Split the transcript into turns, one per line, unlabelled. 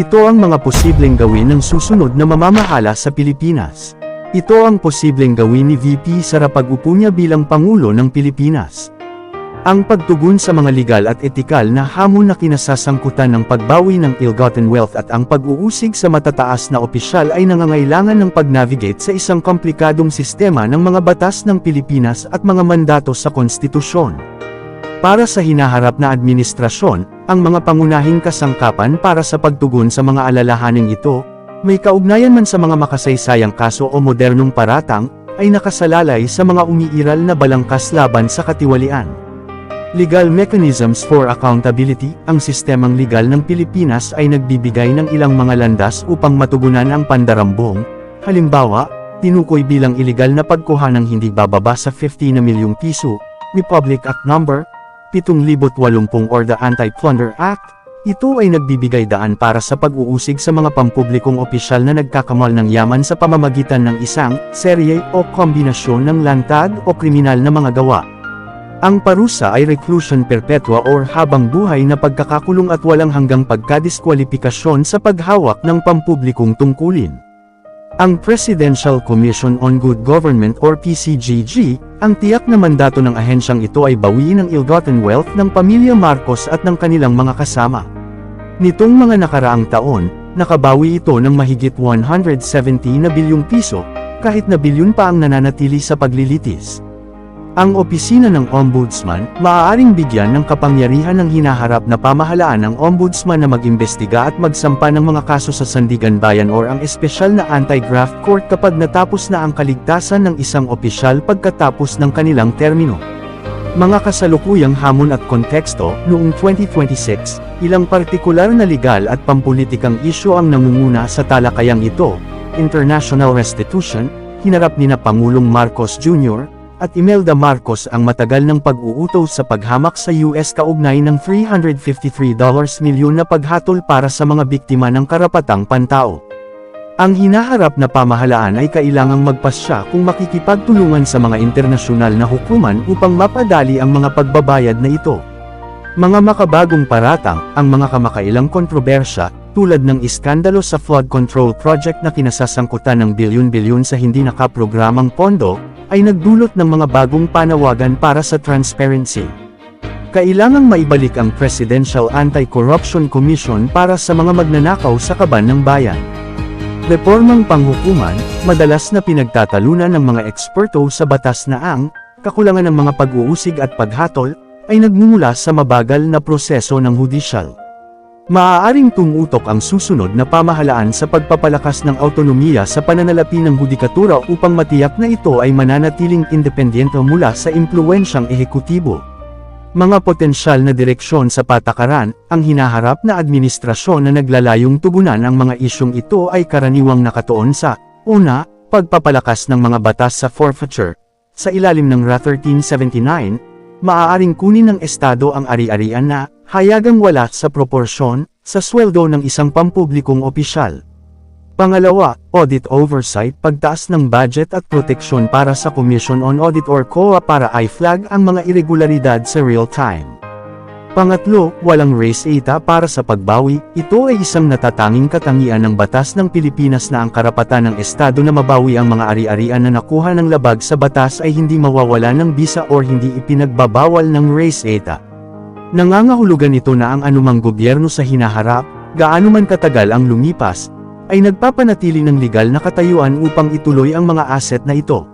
Ito ang mga posibleng gawin ng susunod na mamamahala sa Pilipinas. Ito ang posibleng gawin ni VP Sara pag-upo niya bilang Pangulo ng Pilipinas. Ang pagtugon sa mga legal at etikal na hamon na kinasasangkutan ng pagbawi ng ill-gotten wealth at ang pag-uusig sa matataas na opisyal ay nangangailangan ng pag-navigate sa isang komplikadong sistema ng mga batas ng Pilipinas at mga mandato sa konstitusyon. Para sa hinaharap na administrasyon, ang mga pangunahing kasangkapan para sa pagtugon sa mga alalahaning ito, may kaugnayan man sa mga makasaysayang kaso o modernong paratang, ay nakasalalay sa mga umiiral na balangkas laban sa katiwalian. Legal Mechanisms for Accountability, ang sistemang legal ng Pilipinas ay nagbibigay ng ilang mga landas upang matugunan ang pandarambong, halimbawa, tinukoy bilang iligal na pagkuha ng hindi bababa sa 50 na milyong piso, Republic Act No. 780 or the Anti-Plunder Act. Ito ay nagbibigay daan para sa pag-uusig sa mga pampublikong opisyal na nagkakamal ng yaman sa pamamagitan ng isang serye o kombinasyon ng lantad o kriminal na mga gawa. Ang parusa ay reclusion perpetua or habang buhay na pagkakakulong at walang hanggang pagkadiskwalifikasyon sa paghawak ng pampublikong tungkulin. Ang Presidential Commission on Good Government or PCGG, ang tiyak na mandato ng ahensyang ito ay bawiin ang ill-gotten wealth ng pamilya Marcos at ng kanilang mga kasama. Nitong mga nakaraang taon, nakabawi ito ng mahigit 170 na bilyong piso, kahit na bilyon pa ang nananatili sa paglilitis. Ang opisina ng Ombudsman, maaaring bigyan ng kapangyarihan ng hinaharap na pamahalaan ng Ombudsman na mag-imbestiga at magsampa ng mga kaso sa Sandigan Bayan or ang espesyal na anti-graft court kapag natapos na ang kaligtasan ng isang opisyal pagkatapos ng kanilang termino. Mga kasalukuyang hamon at konteksto, noong 2026, ilang partikular na legal at pampulitikang isyu ang nangunguna sa talakayang ito, international restitution, hinarap nina Pangulong Marcos Jr., at Imelda Marcos ang matagal ng pag-uutos sa paghamak sa US kaugnay ng $353 milyon na paghatol para sa mga biktima ng karapatang pantao. Ang hinaharap na pamahalaan ay kailangang magpasya kung makikipagtulungan sa mga internasyonal na hukuman upang mapadali ang mga pagbabayad na ito. Mga makabagong paratang, ang mga kamakailang kontrobersya, tulad ng iskandalo sa flood control project na kinasasangkutan ng bilyon-bilyon sa hindi nakaprogramang pondo, ay nagdulot ng mga bagong panawagan para sa transparency. Kailangang maibalik ang Presidential Anti-Corruption Commission para sa mga magnanakaw sa kaban ng bayan. Reformang panghukuman, madalas na pinagtatalunan ng mga eksperto sa batas na ang kakulangan ng mga pag-uusig at paghatol, ay nagmumula sa mabagal na proseso ng hudisyal. Maaaring tumutok ang susunod na pamahalaan sa pagpapalakas ng autonomiya sa pananalapi ng hudikatura upang matiyak na ito ay mananatiling independente mula sa impluwensyang ehekutibo. Mga potensyal na direksyon sa patakaran, ang hinaharap na administrasyon na naglalayong tugunan ang mga isyong ito ay karaniwang nakatuon sa, una, pagpapalakas ng mga batas sa forfeiture. Sa ilalim ng RA 1379, maaaring kunin ng Estado ang ari-arian na hayagang wala sa proporsyon sa sweldo ng isang pampublikong opisyal. Pangalawa, audit oversight, pagtaas ng budget at proteksyon para sa Commission on Audit or COA para i-flag ang mga irregularidad sa real time. Pangatlo, walang race data para sa pagbawi. Ito ay isang natatanging katangian ng batas ng Pilipinas na ang karapatan ng Estado na mabawi ang mga ari-arian na nakuha ng labag sa batas ay hindi mawawala ng bisa or hindi ipinagbabawal ng race data. Nangangahulugan ito na ang anumang gobyerno sa hinaharap, gaano man katagal ang lumipas, ay nagpapanatili ng legal na katayuan upang ituloy ang mga asset na ito.